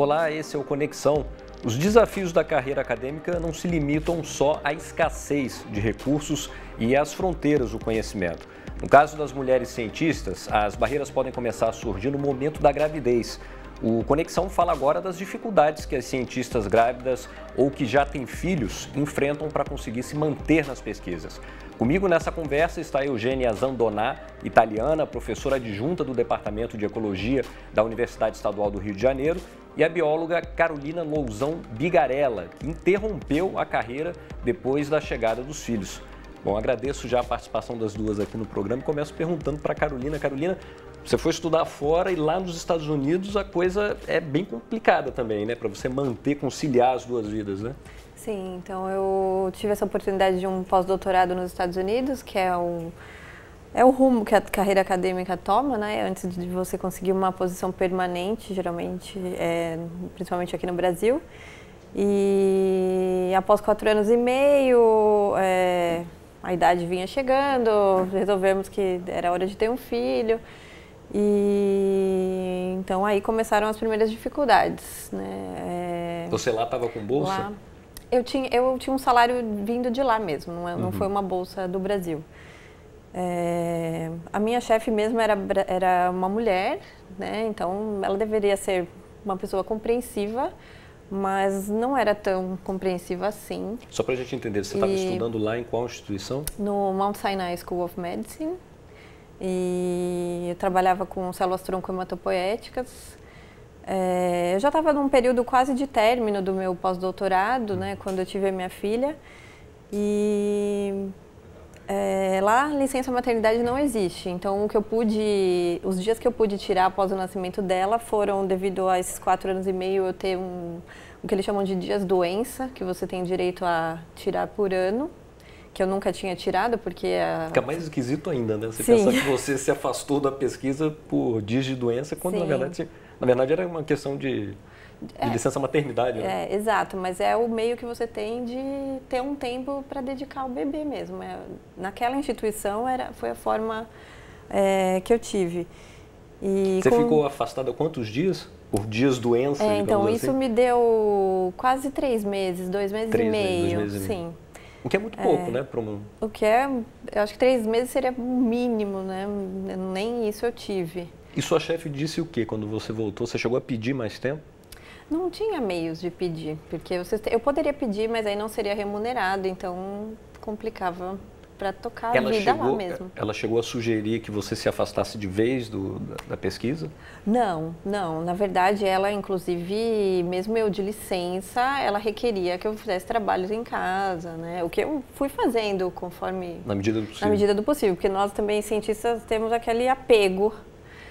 Olá, esse é o Conexão. Os desafios da carreira acadêmica não se limitam só à escassez de recursos e às fronteiras do conhecimento. No caso das mulheres cientistas, as barreiras podem começar a surgir no momento da gravidez. O Conexão fala agora das dificuldades que as cientistas grávidas ou que já têm filhos enfrentam para conseguir se manter nas pesquisas. Comigo nessa conversa está a Eugênia Zandonà, italiana, professora adjunta do Departamento de Ecologia da Universidade Estadual do Rio de Janeiro, e a bióloga Carolina Lousão Bigarella, que interrompeu a carreira depois da chegada dos filhos. Bom, agradeço já a participação das duas aqui no programa e começo perguntando para a Carolina. Carolina, você foi estudar fora e lá nos Estados Unidos a coisa é bem complicada também, né? Para você manter, conciliar as duas vidas, né? Sim, então eu tive essa oportunidade de um pós-doutorado nos Estados Unidos, que é o rumo que a carreira acadêmica toma, né? Antes de você conseguir uma posição permanente, geralmente, principalmente aqui no Brasil. E após 4 anos e meio, a idade vinha chegando, resolvemos que era hora de ter um filho. E então aí começaram as primeiras dificuldades, né? Você lá estava com bolsa? Lá, eu tinha um salário vindo de lá mesmo, não foi uma bolsa do Brasil. A minha chefe mesmo era uma mulher, né? Então ela deveria ser uma pessoa compreensiva, mas não era tão compreensiva assim. Só para a gente entender, você estava estudando lá em qual instituição? No Mount Sinai School of Medicine. E eu trabalhava com células tronco hematopoéticas. Eu já estava num período quase de término do meu pós-doutorado, né, quando eu tive a minha filha. E lá, licença maternidade não existe. Então, os dias que eu pude tirar após o nascimento dela foram devido a esses 4 anos e meio eu ter o que eles chamam de dias-doença, que você tem direito a tirar por ano, que eu nunca tinha tirado, porque... Fica mais esquisito ainda, né? Você Sim. pensar que você se afastou da pesquisa por dias de doença, quando na verdade era uma questão de licença maternidade. Né? Exato, mas é o meio que você tem de ter um tempo para dedicar ao bebê mesmo. Naquela instituição foi a forma que eu tive. E você ficou afastada quantos dias? Por dias doença? Então assim? isso me deu quase 3 meses, 2 meses e meio. 2 meses sim. O que é muito pouco, né? O que eu acho que 3 meses seria o mínimo, né? Nem isso eu tive. E sua chefe disse o quê quando você voltou? Você chegou a pedir mais tempo? Não tinha meios de pedir, porque eu poderia pedir, mas aí não seria remunerado, então complicava para tocar a vida lá mesmo. Ela chegou a sugerir que você se afastasse de vez da pesquisa? Não. Na verdade, ela, inclusive, mesmo eu de licença, ela requeria que eu fizesse trabalhos em casa, né? O que eu fui fazendo conforme... Na medida do possível. Na medida do possível, porque nós também, cientistas, temos aquele apego.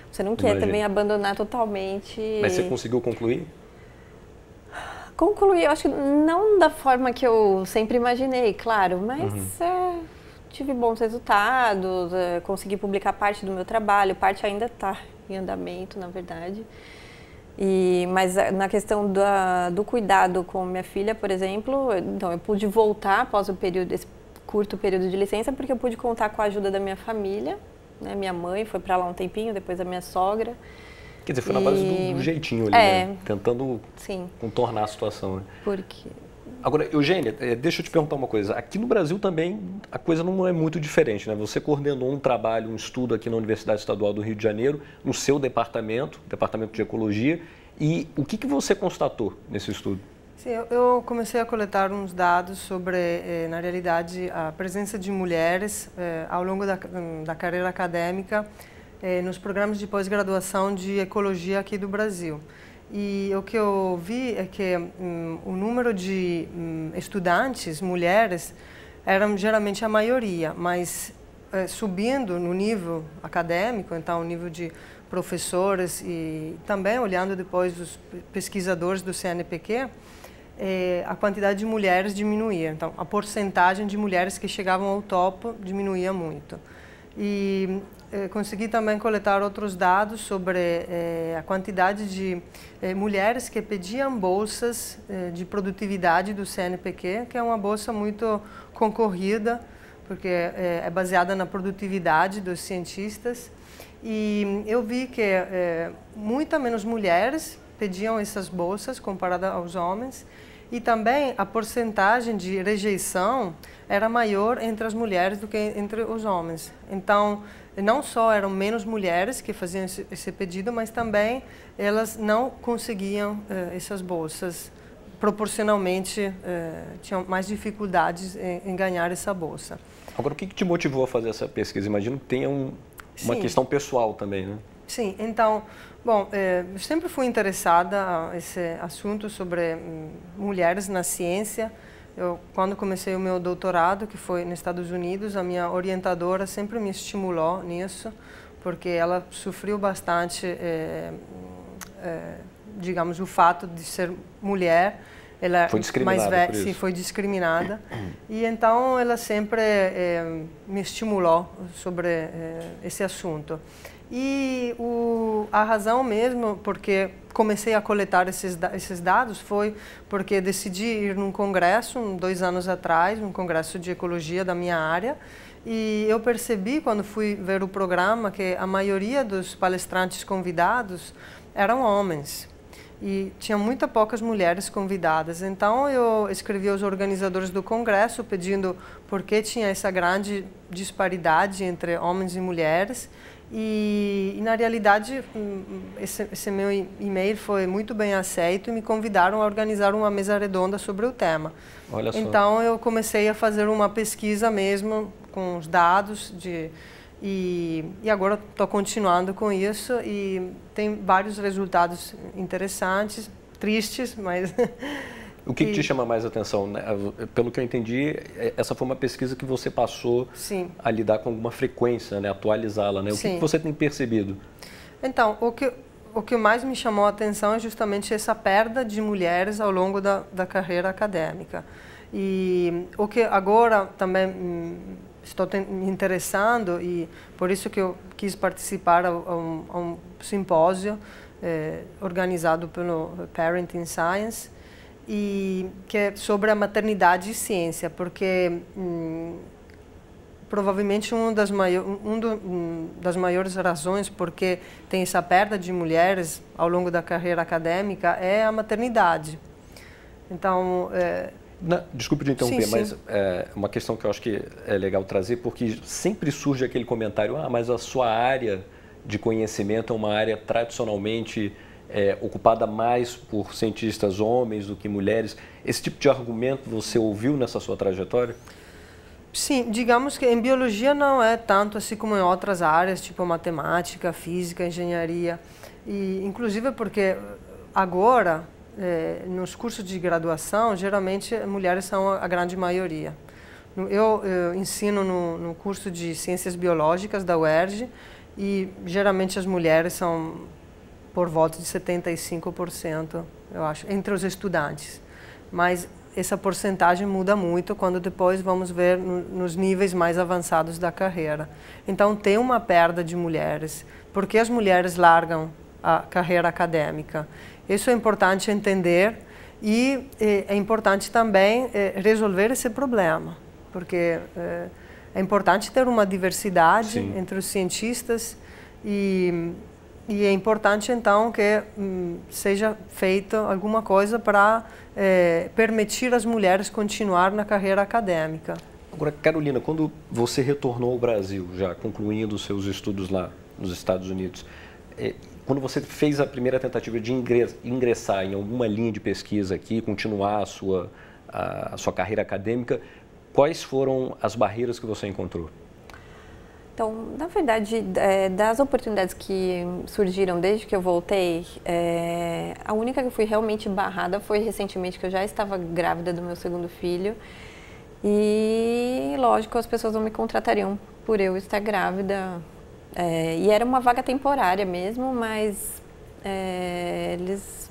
Você não quer também abandonar totalmente... Mas você conseguiu concluir? Concluí, eu acho que não da forma que eu sempre imaginei, claro, mas tive bons resultados, consegui publicar parte do meu trabalho, parte ainda está em andamento, na verdade. Mas na questão do cuidado com minha filha, por exemplo, então eu pude voltar após esse curto período de licença, porque eu pude contar com a ajuda da minha família, né? Minha mãe foi para lá um tempinho, depois a minha sogra. Quer dizer, foi na base do jeitinho ali, né? Tentando contornar a situação. Né? Porque... Agora, Eugênia, deixa eu te perguntar uma coisa. Aqui no Brasil também a coisa não é muito diferente, né? Você coordenou um trabalho, um estudo aqui na Universidade Estadual do Rio de Janeiro, no seu departamento de Ecologia. E o que você constatou nesse estudo? Sim, eu comecei a coletar uns dados sobre, na realidade, a presença de mulheres ao longo da carreira acadêmica nos programas de pós-graduação de ecologia aqui do Brasil. E o que eu vi é que o número de estudantes, mulheres, eram geralmente a maioria, mas subindo no nível acadêmico, então o nível de professores e também olhando depois os pesquisadores do CNPq, a quantidade de mulheres diminuía. Então, a porcentagem de mulheres que chegavam ao topo diminuía muito. E consegui também coletar outros dados sobre a quantidade de mulheres que pediam bolsas de produtividade do CNPq, que é uma bolsa muito concorrida, porque é baseada na produtividade dos cientistas. E eu vi que muita menos mulheres pediam essas bolsas comparada aos homens, e também a porcentagem de rejeição era maior entre as mulheres do que entre os homens. Então, não só eram menos mulheres que faziam esse pedido, mas também elas não conseguiam essas bolsas. Proporcionalmente, tinham mais dificuldades em ganhar essa bolsa. Agora, o que te motivou a fazer essa pesquisa? Imagino que tenha uma questão pessoal também, né? Sim, então, bom, eu sempre fui interessada nesse assunto sobre mulheres na ciência. Quando comecei o meu doutorado, que foi nos Estados Unidos, a minha orientadora sempre me estimulou nisso, porque ela sofreu bastante, digamos, o fato de ser mulher. Ela foi discriminada por isso. Sim, foi discriminada. E então ela sempre me estimulou sobre esse assunto. E a razão mesmo porque comecei a coletar esses dados foi porque decidi ir num congresso, 2 anos atrás, um congresso de ecologia da minha área, e eu percebi, quando fui ver o programa, que a maioria dos palestrantes convidados eram homens. E tinha muito poucas mulheres convidadas. Então, eu escrevi aos organizadores do congresso pedindo por que tinha essa grande disparidade entre homens e mulheres. E na realidade, esse meu e-mail foi muito bem aceito e me convidaram a organizar uma mesa redonda sobre o tema. Olha só. Então, eu comecei a fazer uma pesquisa mesmo com os dados e agora estou continuando com isso e tem vários resultados interessantes, tristes, mas... O que te chama mais atenção, né? Pelo que eu entendi, essa foi uma pesquisa que você passou Sim. a lidar com alguma frequência, né? Atualizá-la, né? O que você tem percebido? Então, o que mais me chamou a atenção é justamente essa perda de mulheres ao longo da carreira acadêmica. E o que agora também estou me interessando, e por isso que eu quis participar a um simpósio organizado pelo Parenting Science, e que é sobre a maternidade e ciência, porque provavelmente uma das maiores razões porque tem essa perda de mulheres ao longo da carreira acadêmica é a maternidade. Então... Desculpe te interromper, sim, mas é uma questão que eu acho que é legal trazer, porque sempre surge aquele comentário, mas a sua área de conhecimento é uma área tradicionalmente ocupada mais por cientistas homens do que mulheres. Esse tipo de argumento você ouviu nessa sua trajetória? Sim, digamos que em biologia não é tanto assim como em outras áreas, tipo matemática, física, engenharia. E, inclusive porque agora, nos cursos de graduação, geralmente mulheres são a grande maioria. Eu ensino no curso de Ciências Biológicas da UERJ e geralmente as mulheres são por volta de 75%, eu acho, entre os estudantes. Mas essa porcentagem muda muito quando depois vamos ver nos níveis mais avançados da carreira. Então, tem uma perda de mulheres. Por que as mulheres largam a carreira acadêmica? Isso é importante entender e é importante também resolver esse problema, porque é importante ter uma diversidade Sim. entre os cientistas e é importante, então, que seja feita alguma coisa para permitir às mulheres continuar na carreira acadêmica. Agora, Carolina, quando você retornou ao Brasil, já concluindo os seus estudos lá nos Estados Unidos, quando você fez a primeira tentativa de ingressar em alguma linha de pesquisa aqui, continuar a sua carreira acadêmica, quais foram as barreiras que você encontrou? Então, na verdade, das oportunidades que surgiram desde que eu voltei, a única que eu fui realmente barrada foi recentemente, que eu já estava grávida do meu segundo filho. E, lógico, as pessoas não me contratariam por eu estar grávida. E era uma vaga temporária mesmo, mas eles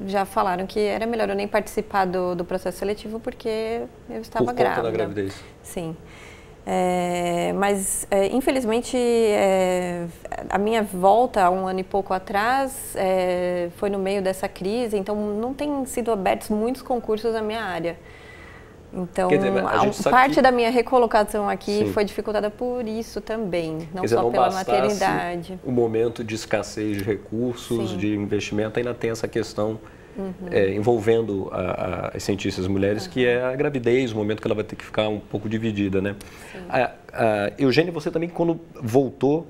já falaram que era melhor eu nem participar do processo seletivo porque eu estava grávida. Por conta da gravidez? Sim. Mas, infelizmente, a minha volta há 1 ano e pouco atrás foi no meio dessa crise, então não tem sido abertos muitos concursos na minha área. Então, Quer dizer, parte da minha recolocação aqui Sim. foi dificultada por isso também, não Quer dizer, só não pela bastasse maternidade. o momento de escassez de recursos, Sim. de investimento, ainda tem essa questão envolvendo as cientistas mulheres, que é a gravidez, o momento que ela vai ter que ficar um pouco dividida, né? Eugênia, você também, quando voltou,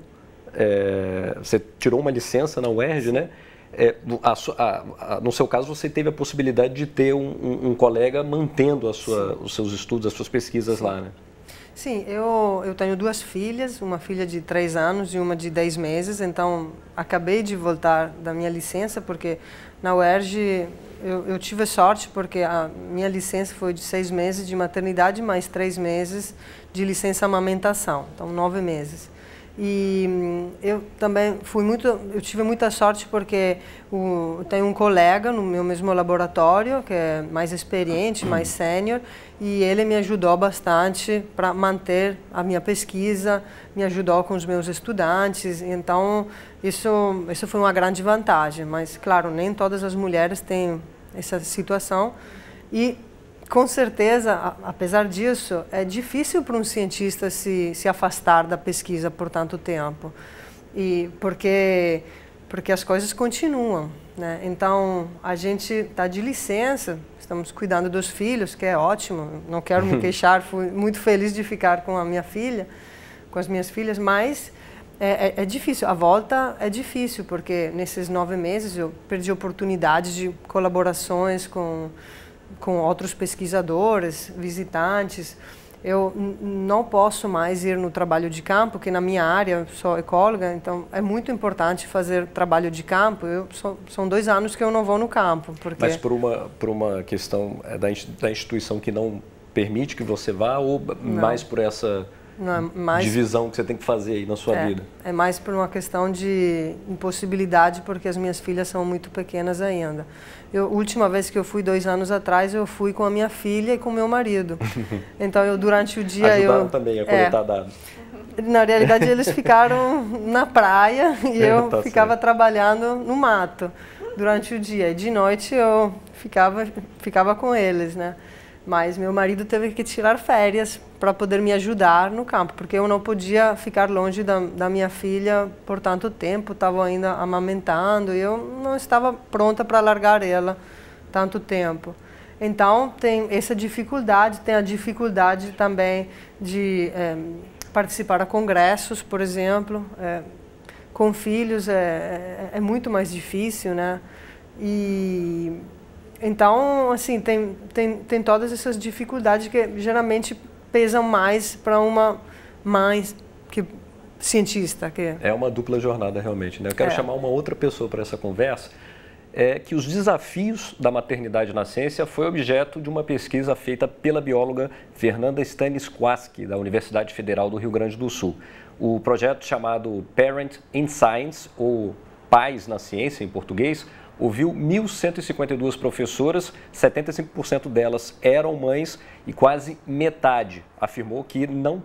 você tirou uma licença na UERJ, né? No seu caso, você teve a possibilidade de ter um colega mantendo os seus estudos, as suas pesquisas lá, né? Sim, eu tenho duas filhas, uma filha de 3 anos e uma de 10 meses, então acabei de voltar da minha licença, porque na UERJ eu tive sorte, porque a minha licença foi de 6 meses de maternidade, mais 3 meses de licença amamentação, então 9 meses. E eu também eu tive muita sorte porque eu tenho um colega no meu mesmo laboratório que é mais experiente, mais sênior, e ele me ajudou bastante para manter a minha pesquisa, me ajudou com os meus estudantes, então isso foi uma grande vantagem, mas claro, nem todas as mulheres têm essa situação e com certeza, apesar disso, é difícil para um cientista se afastar da pesquisa por tanto tempo, e porque as coisas continuam, né? Então, a gente está de licença, estamos cuidando dos filhos, que é ótimo, não quero me queixar, fui muito feliz de ficar com a minha filha, com as minhas filhas, mas é difícil, a volta é difícil, porque nesses 9 meses eu perdi oportunidades de colaborações com outros pesquisadores, visitantes. Eu não posso mais ir no trabalho de campo, que na minha área eu sou ecóloga, então é muito importante fazer trabalho de campo. São 2 anos que eu não vou no campo. Porque... Mas por uma questão da instituição que não permite que você vá, ou não, mais por essa divisão que você tem que fazer aí na sua vida? É mais por uma questão de impossibilidade, porque as minhas filhas são muito pequenas ainda. A última vez que eu fui 2 anos atrás, eu fui com a minha filha e com o meu marido. Então, durante o dia... Ajudaram também a coletar dados. Na realidade, eles ficaram na praia e eu ficava trabalhando no mato durante o dia. E de noite eu ficava com eles, né? Mas meu marido teve que tirar férias para poder me ajudar no campo, porque eu não podia ficar longe da minha filha por tanto tempo, estava ainda amamentando e eu não estava pronta para largar ela tanto tempo. Então, tem essa dificuldade, tem a dificuldade também de participar a congressos, por exemplo. Com filhos é muito mais difícil, né? Então, assim, tem todas essas dificuldades que geralmente pesam mais para uma mãe cientista. É uma dupla jornada, realmente, né? Eu quero chamar uma outra pessoa para essa conversa, que os desafios da maternidade na ciência foi objeto de uma pesquisa feita pela bióloga Fernanda Stanisquaski, da Universidade Federal do Rio Grande do Sul. O projeto chamado Parent in Science, ou Pais na Ciência em português, ouviu 1.152 professoras, 75% delas eram mães e quase metade afirmou que não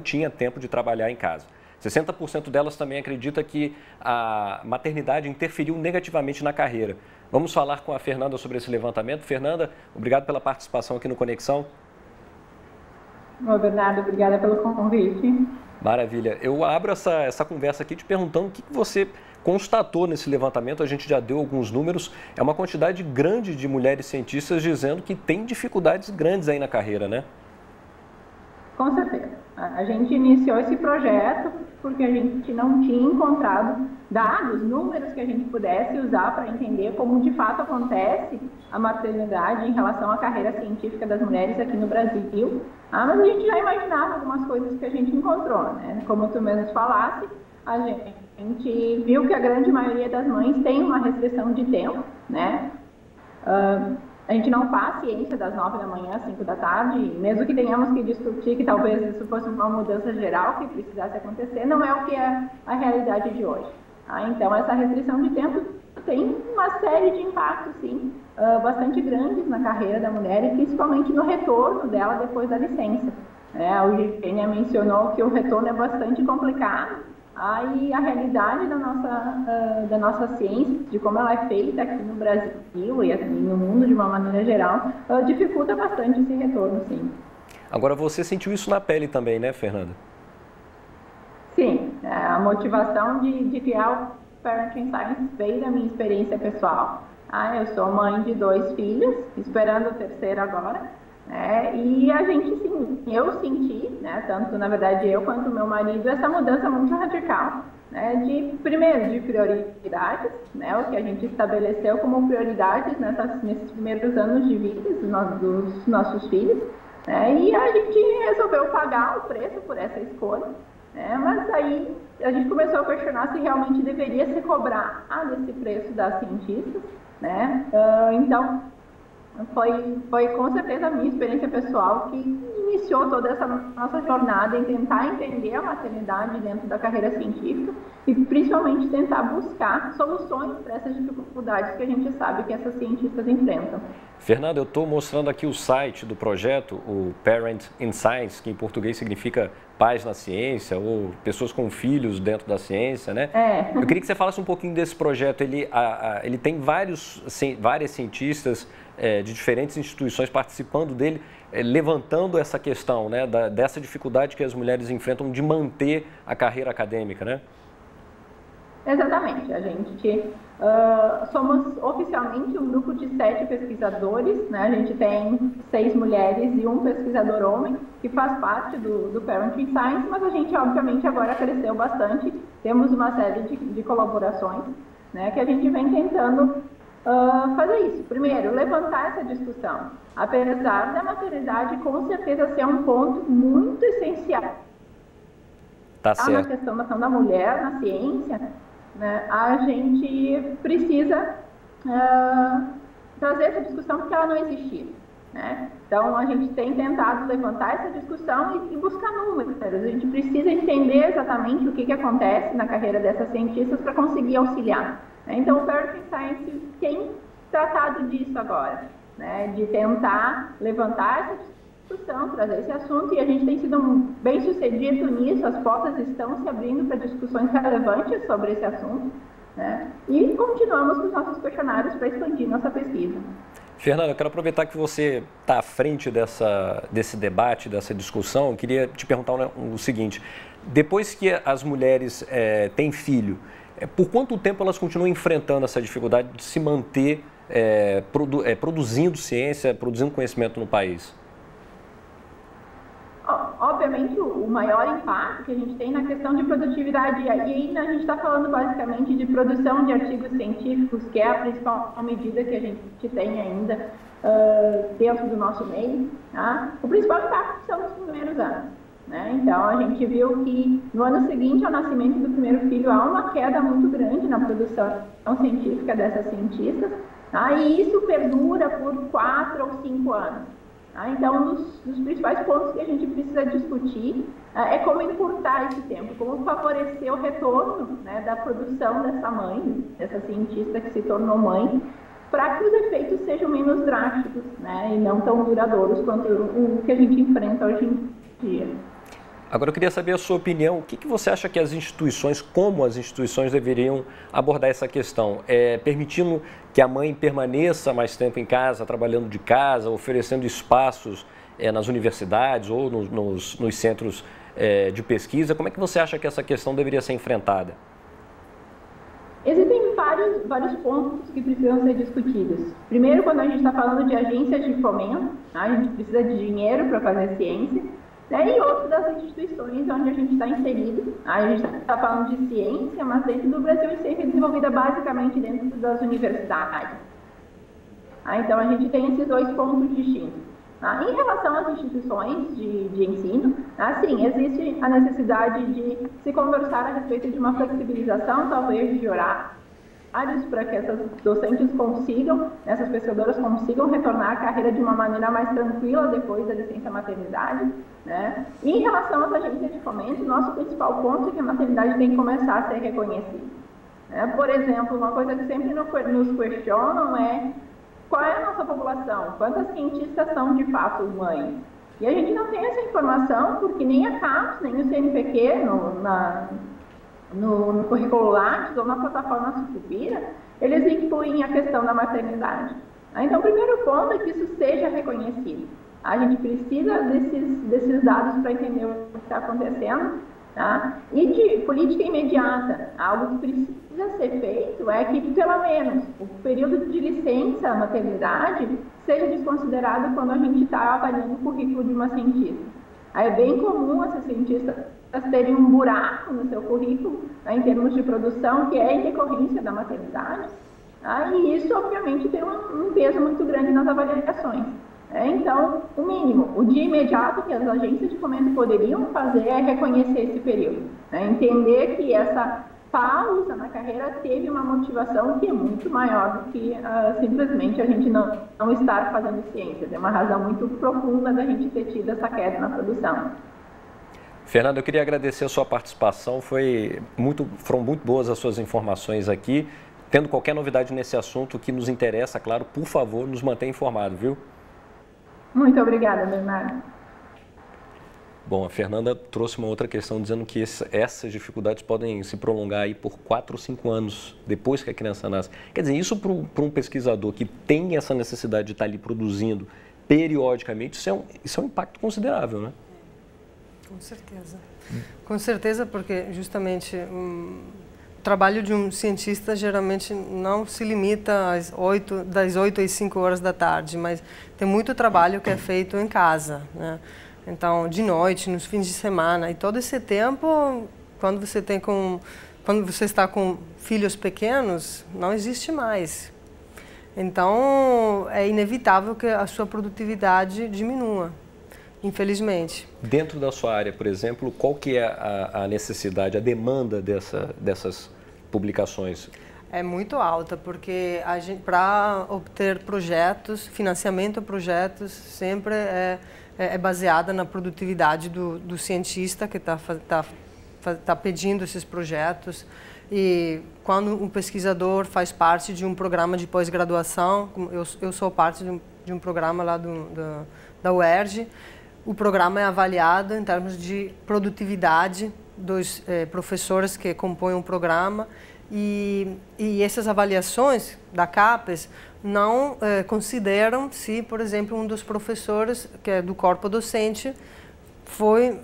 tinha tempo de trabalhar em casa. 60% delas também acredita que a maternidade interferiu negativamente na carreira. Vamos falar com a Fernanda sobre esse levantamento. Fernanda, obrigado pela participação aqui no Conexão. Oi, Bernardo, obrigada pelo convite. Maravilha. Eu abro essa conversa aqui te perguntando o que você constatou nesse levantamento. A gente já deu alguns números. É uma quantidade grande de mulheres cientistas dizendo que tem dificuldades grandes aí na carreira, né? Com certeza. A gente iniciou esse projeto porque a gente não tinha encontrado dados, números que a gente pudesse usar para entender como de fato acontece a maternidade em relação à carreira científica das mulheres aqui no Brasil. Mas a gente já imaginava algumas coisas que a gente encontrou, né? Como tu mesmo falasse, a gente viu que a grande maioria das mães tem uma restrição de tempo, né? A gente não faz ciência das 9 da manhã às 5 da tarde, mesmo que tenhamos que discutir que talvez isso fosse uma mudança geral que precisasse acontecer, não é o que é a realidade de hoje. Então, essa restrição de tempo tem uma série de impactos, sim, bastante grandes na carreira da mulher e principalmente no retorno dela depois da licença. A Eugênia mencionou que o retorno é bastante complicado, aí a realidade da nossa ciência, de como ela é feita aqui no Brasil e aqui no mundo de uma maneira geral, dificulta bastante esse retorno, sim. Agora, você sentiu isso na pele também, né, Fernanda? Sim, a motivação de criar o Parenting Science veio da minha experiência pessoal. Eu sou mãe de 2 filhos, esperando o terceiro agora, e a gente, sim, eu senti, tanto na verdade eu quanto o meu marido, essa mudança muito radical, primeiro de prioridades, o que a gente estabeleceu como prioridades nesses primeiros anos de vida dos nossos filhos, e a gente resolveu pagar o preço por essa escolha. Mas aí a gente começou a questionar se realmente deveria se cobrar desse preço das cientistas, então foi com certeza a minha experiência pessoal que iniciou toda essa nossa jornada em tentar entender a maternidade dentro da carreira científica e principalmente tentar buscar soluções para essas dificuldades que a gente sabe que essas cientistas enfrentam. Fernanda, eu estou mostrando aqui o site do projeto, o Parent in Science, que em português significa pais na ciência ou pessoas com filhos dentro da ciência, né? Eu queria que você falasse um pouquinho desse projeto. Ele tem várias cientistas de diferentes instituições participando dele, levantando essa questão, dessa dificuldade que as mulheres enfrentam de manter a carreira acadêmica, né? Exatamente. A gente somos oficialmente um grupo de 7 pesquisadores, A gente tem 6 mulheres e 1 pesquisador homem que faz parte do Parenting Science, mas a gente obviamente agora cresceu bastante, temos uma série de colaborações, que a gente vem tentando fazer isso. Primeiro, levantar essa discussão, apesar da maternidade com certeza ser um ponto muito essencial. Tá certo. Na questão da mulher, na ciência, a gente precisa trazer essa discussão porque ela não existia. Então, a gente tem tentado levantar essa discussão e buscar números. A gente precisa entender exatamente o que acontece na carreira dessas cientistas para conseguir auxiliar. Então, o Parenting Science tem tratado disso agora, de tentar levantar essa discussão, trazer esse assunto, e a gente tem sido bem sucedido nisso. As portas estão se abrindo para discussões relevantes sobre esse assunto, e continuamos com os nossos questionários para expandir nossa pesquisa. Fernanda, eu quero aproveitar que você está à frente desse debate, dessa discussão. Eu queria te perguntar o seguinte: depois que as mulheres têm filho, por quanto tempo elas continuam enfrentando essa dificuldade de se manter produzindo ciência, produzindo conhecimento no país? Obviamente, o maior impacto que a gente tem na questão de produtividade, e aí a gente está falando basicamente de produção de artigos científicos, que é a principal medida que a gente tem ainda dentro do nosso meio. O principal impacto são os primeiros anos. Então, a gente viu que no ano seguinte ao nascimento do primeiro filho há uma queda muito grande na produção científica dessas cientistas, e isso perdura por 4 ou 5 anos. Então, um dos principais pontos que a gente precisa discutir é como encurtar esse tempo, como favorecer o retorno da produção dessa mãe, dessa cientista que se tornou mãe, para que os efeitos sejam menos drásticos, e não tão duradouros quanto o que a gente enfrenta hoje em dia. Agora, eu queria saber a sua opinião. O que você acha que como as instituições deveriam abordar essa questão? Permitindo que a mãe permaneça mais tempo em casa, trabalhando de casa, oferecendo espaços nas universidades ou nos centros de pesquisa? Como é que você acha que essa questão deveria ser enfrentada? Existem vários pontos que precisam ser discutidos. Primeiro, quando a gente está falando de agências de fomento, a gente precisa de dinheiro para fazer ciência. E outro das instituições onde a gente está inserido. A gente está falando de ciência, mas dentro do Brasil a ciência é desenvolvida basicamente dentro das universidades. Então a gente tem esses 2 pontos distintos. Em relação às instituições de ensino, sim, existe a necessidade de se conversar a respeito de uma flexibilização, talvez de horários, para que essas docentes essas pesquisadoras consigam retornar à carreira de uma maneira mais tranquila depois da licença maternidade. E em relação às agências de fomento, nosso principal ponto é que a maternidade tem que começar a ser reconhecida. Por exemplo, uma coisa que sempre nos questionam é qual é a nossa população, quantas cientistas são de fato mães. E a gente não tem essa informação porque nem a CAPES, nem o CNPq, no currículo Lattes ou na plataforma Sucupira, eles incluem a questão da maternidade. Então, o primeiro ponto é que isso seja reconhecido. A gente precisa desses dados para entender o que está acontecendo. Tá? E de política imediata, algo que precisa ser feito é que, pelo menos, o período de licença maternidade seja desconsiderado quando a gente está avaliando o currículo de uma cientista. Aí é bem comum essas cientistas terem um buraco no seu currículo, né, em termos de produção, que é em decorrência da maternidade, tá? E isso, obviamente, tem um peso muito grande nas avaliações. Então, o mínimo, o de imediato que as agências de fomento poderiam fazer é reconhecer esse período, né? Entender que essa pausa na carreira teve uma motivação que é muito maior do que simplesmente a gente não estar fazendo ciência. Tem uma razão muito profunda da gente ter tido essa queda na produção. Fernanda, eu queria agradecer a sua participação, foram muito boas as suas informações aqui. Tendo qualquer novidade nesse assunto que nos interessa, claro, por favor, nos mantenha informado, viu? Muito obrigada, Bernardo. Bom, a Fernanda trouxe uma outra questão dizendo que essas dificuldades podem se prolongar aí por 4 ou 5 anos depois que a criança nasce. Quer dizer, isso para um pesquisador que tem essa necessidade de estar ali produzindo periodicamente, isso é um impacto considerável, né? Com certeza. Com certeza, porque justamente o trabalho de um cientista geralmente não se limita das 8 às 5 horas da tarde, mas tem muito trabalho que é feito em casa, né? Então, de noite, nos fins de semana, e todo esse tempo, quando você está com filhos pequenos, não existe mais. Então, é inevitável que a sua produtividade diminua, infelizmente. Dentro da sua área, por exemplo, qual que é a necessidade, a demanda dessas publicações? É muito alta, porque para obter projetos, financiamento a projetos, sempre é baseada na produtividade do cientista que está pedindo esses projetos. E quando um pesquisador faz parte de um programa de pós-graduação, eu sou parte de um programa lá da UERJ, o programa é avaliado em termos de produtividade dos professores que compõem o programa, e essas avaliações da CAPES não consideram se, por exemplo, um dos professores que é do corpo docente foi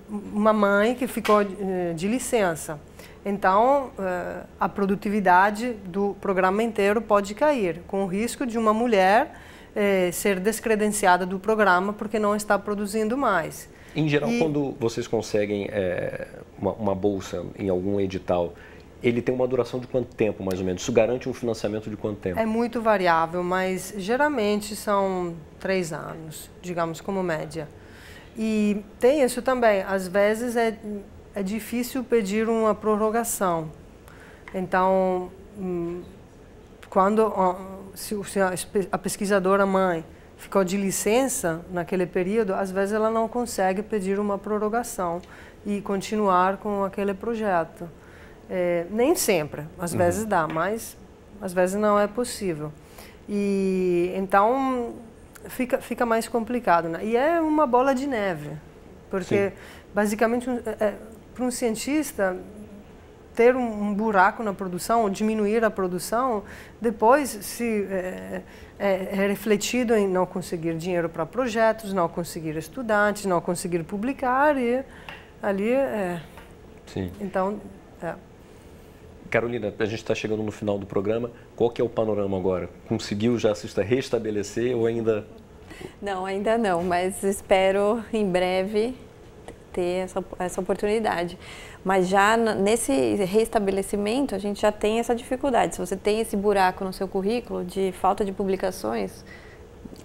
uma mãe que ficou de licença. Então, a produtividade do programa inteiro pode cair, com o risco de uma mulher ser descredenciada do programa porque não está produzindo mais. Em geral, quando vocês conseguem uma bolsa em algum edital, ele tem uma duração de quanto tempo, mais ou menos? Isso garante um financiamento de quanto tempo? É muito variável, mas geralmente são 3 anos, digamos, como média. E tem isso também, às vezes é difícil pedir uma prorrogação. Então, se a pesquisadora mãe ficou de licença naquele período, às vezes ela não consegue pedir uma prorrogação e continuar com aquele projeto. Nem sempre, às vezes dá, mas às vezes não é possível. E então fica mais complicado, né? E é uma bola de neve, porque basicamente para um cientista ter um buraco na produção, ou diminuir a produção, depois se é refletido em não conseguir dinheiro para projetos, não conseguir estudantes, não conseguir publicar, e ali Sim. Então, Carolina, a gente está chegando no final do programa. Qual que é o panorama agora? Conseguiu já se restabelecer ou ainda... Não, ainda não, mas espero em breve ter essa oportunidade. Mas já nesse restabelecimento, a gente já tem essa dificuldade. Se você tem esse buraco no seu currículo de falta de publicações,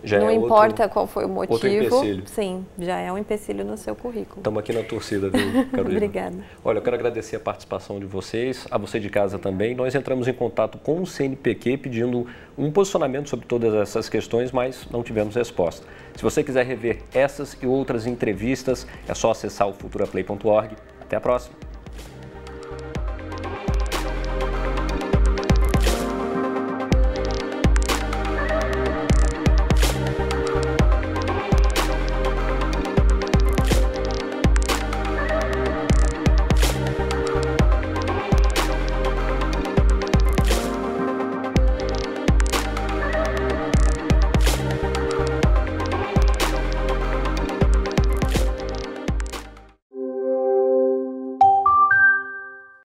já não importa qual foi o motivo. Outro empecilho. Sim, já é um empecilho no seu currículo. Estamos aqui na torcida, viu, Carolina? Obrigada. Olha, eu quero agradecer a participação de vocês, a você de casa também. Nós entramos em contato com o CNPq pedindo um posicionamento sobre todas essas questões, mas não tivemos resposta. Se você quiser rever essas e outras entrevistas, é só acessar o futuraplay.org. Até a próxima!